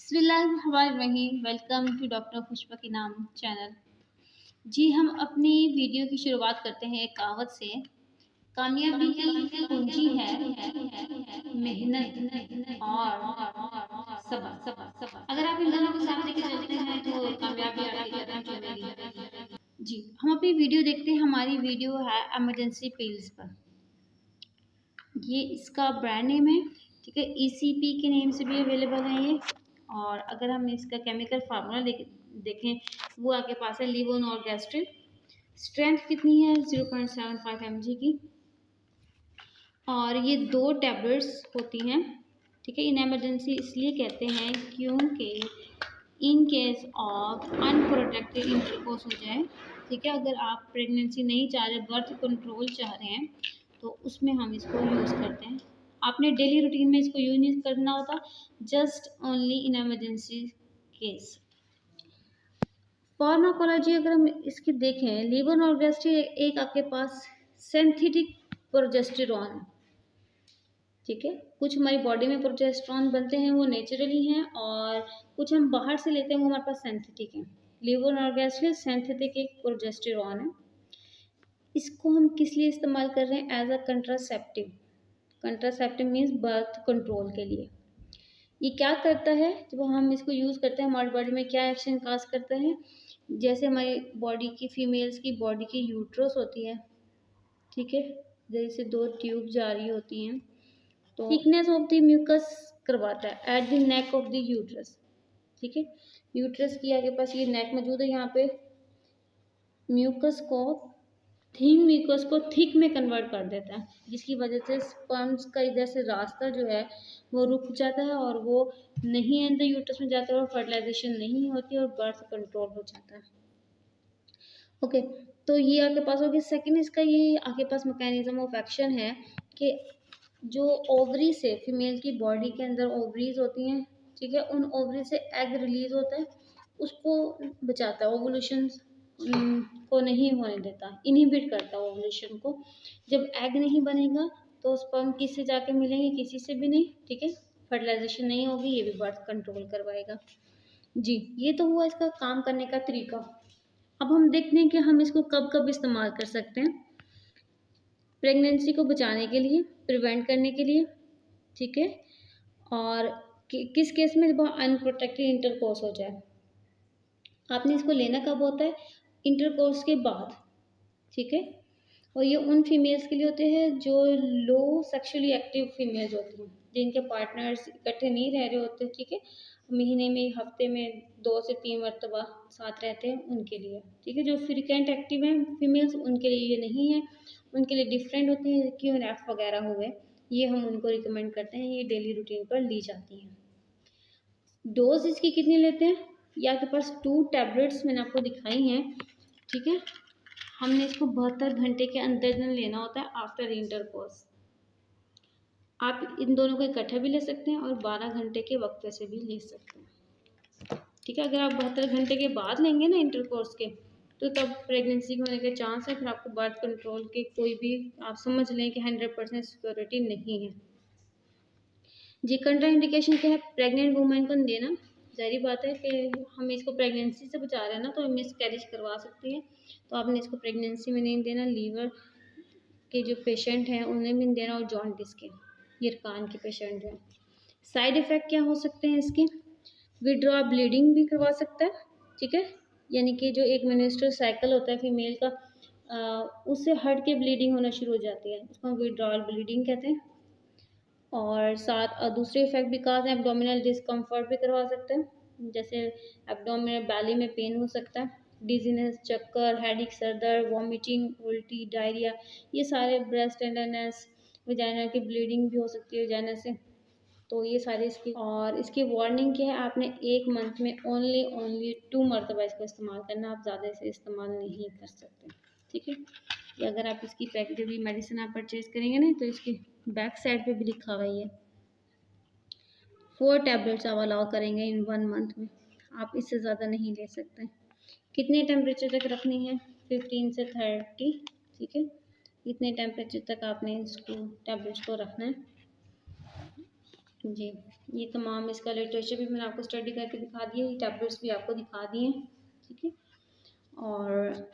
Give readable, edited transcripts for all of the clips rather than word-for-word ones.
बिस्मिल्लाहिर्रहमानिर्रहीम। Welcome to doctor Pushpa के नाम चैनल। जी, हम अपनी वीडियो की शुरुआत करते हैं एक कहावत से। कामयाबी की कुंजी है मेहनत और सब्र। अगर आप इन दोनों को साथ लेके चलते हैं तो कामयाबी आपके कदम चूमेगी। जी, हम अपनी वीडियो देखते हैं। हमारी वीडियो है इमरजेंसी पिल्स पर। ये इसका ब्रांड नेम है, ठीक है। ECP के नेम से भी अवेलेबल है ये। और अगर हम इसका केमिकल फार्मूला देखें, वो आपके पास है लीवोनॉर्गेस्ट्रिन। स्ट्रेंथ कितनी है 0.75 mg की। और ये 2 टैबलेट्स होती हैं, ठीक है। इन इमरजेंसी इसलिए कहते हैं क्योंकि in case of unprotected intercourse हो जाए, ठीक है। अगर आप प्रेगनेंसी नहीं चाह रहे, बर्थ कंट्रोल चाह रहे हैं, तो उसमें हम इसको यूज़ करते हैं। आपने डेली रूटीन में इसको यूज नहीं करना होता, just only in emergency case. Pharmacology अगर हम इसकी देखें, लीवोनॉर्गेस्ट्रिन एक आपके पास सिंथेटिक प्रोजेस्टेरॉन है, ठीक है। कुछ हमारी बॉडी में प्रोजेस्टेरॉन बनते हैं वो नेचुरली हैं, और कुछ हम बाहर से लेते हैं वो हमारे पास सिंथेटिक है। लीवोनॉर्गेस्ट्रिन सिंथेटिक एक प्रोजेस्टेरॉन है। इसको हम किस लिए इस्तेमाल कर रहे हैं? As a contraceptive. Contraceptive means birth control के लिए। ये क्या करता है? जब हम इसको यूज़ करते हैं हमारी बॉडी में क्या एक्शन काज करता है? जैसे हमारी बॉडी की फीमेल्स की बॉडी की यूट्रस होती है, ठीक है, जैसे 2 ट्यूब जा रही होती हैं, तो थिकनेस ऑफ द म्यूकस करवाता है at the neck of the uterus, ठीक है। यूट्रस की आगे पास ये नेक मौजूद है, यहाँ पे म्यूकस को थिन म्यूकस को थिक में कन्वर्ट कर देता है, जिसकी वजह से स्पर्म्स का इधर से रास्ता जो है वो रुक जाता है और वो नहीं अंदर यूट्रस में जाता है और फर्टिलाइजेशन नहीं होती और बर्थ कंट्रोल हो जाता है। ओके, तो ये आपके पास हो गया। सेकेंड इसका ये आपके पास मैकेनिज्म ऑफ एक्शन है कि जो ओवरी से फीमेल की बॉडी के अंदर ओवरीज होती हैं, ठीक है, उन ओवरी से एग रिलीज होता है, उसको बचाता है, ओवुलेशन को नहीं होने देता, इनहिबिट करता है ओवुलेशन को। जब एग नहीं बनेगा तो स्पर्म किससे जाके मिलेंगे? किसी से भी नहीं, ठीक है। फर्टिलाइजेशन नहीं होगी, ये भी बर्थ कंट्रोल करवाएगा। जी, ये तो हुआ इसका काम करने का तरीका। अब हम देखते हैं कि हम इसको कब कब इस्तेमाल कर सकते हैं। प्रेगनेंसी को बचाने के लिए, प्रिवेंट करने के लिए, ठीक है। और किस केस में? जब अनप्रोटेक्टेड इंटरकोर्स हो जाए। आपने इसको लेना कब होता है? इंटरकोर्स के बाद, ठीक है। और ये उन फीमेल्स के लिए होते हैं जो लो सेक्सुअली एक्टिव फीमेल्स होती हैं, जिनके पार्टनर्स इकट्ठे नहीं रह रहे होते, ठीक है। महीने में, हफ्ते में 2 से 3 मरतबा साथ रहते हैं, उनके लिए, ठीक है। जो फ्रिक्वेंट एक्टिव हैं फीमेल्स, उनके लिए ये नहीं है, उनके लिए डिफरेंट होती है। QNF वगैरह हो गए, ये हम उनको रिकमेंड करते हैं, ये डेली रूटीन पर ली जाती हैं। डोज इसकी कितनी लेते हैं? ये आपके पास 2 टैबलेट्स मैंने आपको दिखाई हैं, ठीक है। हमने इसको 72 घंटे के अंदर लेना होता है आफ्टर इंटरकोर्स। आप इन दोनों को इकट्ठे भी ले सकते हैं और 12 घंटे के वक्त से भी ले सकते हैं, ठीक है। अगर आप 72 घंटे के बाद लेंगे ना इंटरकोर्स के, तो तब प्रेगनेंसी होने के चांस है, फिर आपको बर्थ कंट्रोल के कोई भी, आप समझ लें कि 100% सिक्योरिटी नहीं है। जी, कंट्रा इंडिकेशन क्या है? प्रेग्नेंट वुमेन को देना, जाहिर बात है कि हम इसको प्रेगनेंसी से बचा रहे हैं ना, तो मिस कैरेज करवा सकती है, तो आपने इसको प्रेगनेंसी में नहीं देना। लीवर के जो पेशेंट हैं उन्हें भी नहीं देना, और जॉन्डिस के, यरकान के पेशेंट हैं। साइड इफ़ेक्ट क्या हो सकते हैं इसके? विड्रॉ ब्लीडिंग भी करवा सकता है, ठीक है। यानी कि जो एक मेंस्ट्रुअल साइकिल होता है फीमेल का, उससे हट के ब्लीडिंग होना शुरू हो जाती है, उसको हम विड्रॉल ब्लीडिंग कहते हैं। और साथ दूसरे इफेक्ट भी काज हैं, एब्डोमिनल डिस्कम्फर्ट भी करवा सकते हैं, जैसे एब्डोमिनल बैली में पेन हो सकता है, डिजीनेस, चक्कर, हेडेक, सर दर्द, वॉमिटिंग, उल्टी, डायरिया, ये सारे, ब्रेस्ट टेंडरनेस, वजाइना की ब्लीडिंग भी हो सकती है वजाइना से, तो ये सारे इसकी। और इसकी वार्निंग क्या है? आपने 1 मंथ में ओनली 2 मरतबा इसको इस्तेमाल करना, आप ज़्यादा इसे इस्तेमाल नहीं कर सकते, ठीक है। कि अगर आप इसकी पैकेज भी मेडिसिन आप परचेज करेंगे ना, तो इसकी बैक साइड पे भी लिखा हुआ है 4 टैबलेट्स आप अलाउ करेंगे इन 1 मंथ में, आप इससे ज़्यादा नहीं ले सकते। कितने टेम्परेचर तक रखनी है? 15 से 30, ठीक है। इतने टेम्परेचर तक आपने इसको टैबलेट्स को रखना है। जी, ये तमाम इसका लिटरेचर भी मैंने आपको स्टडी करके दिखा दिया, ये टैबलेट्स भी आपको दिखा दिए हैं, ठीक है। और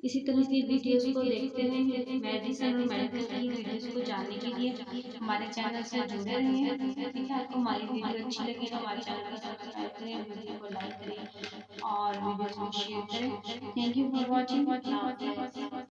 इसी तरह की वीडियोस को देखते रहें, मेडिसिन और मेडिकल की वीडियोस को जानने के लिए हमारे चैनल से जुड़े रहें, ठीक है। आपको हमारी वीडियो अच्छी लगी तो हमारे चैनल को सब्सक्राइब करें, वीडियो को लाइक करें और वीडियोस को शेयर करें। Thank you for watching.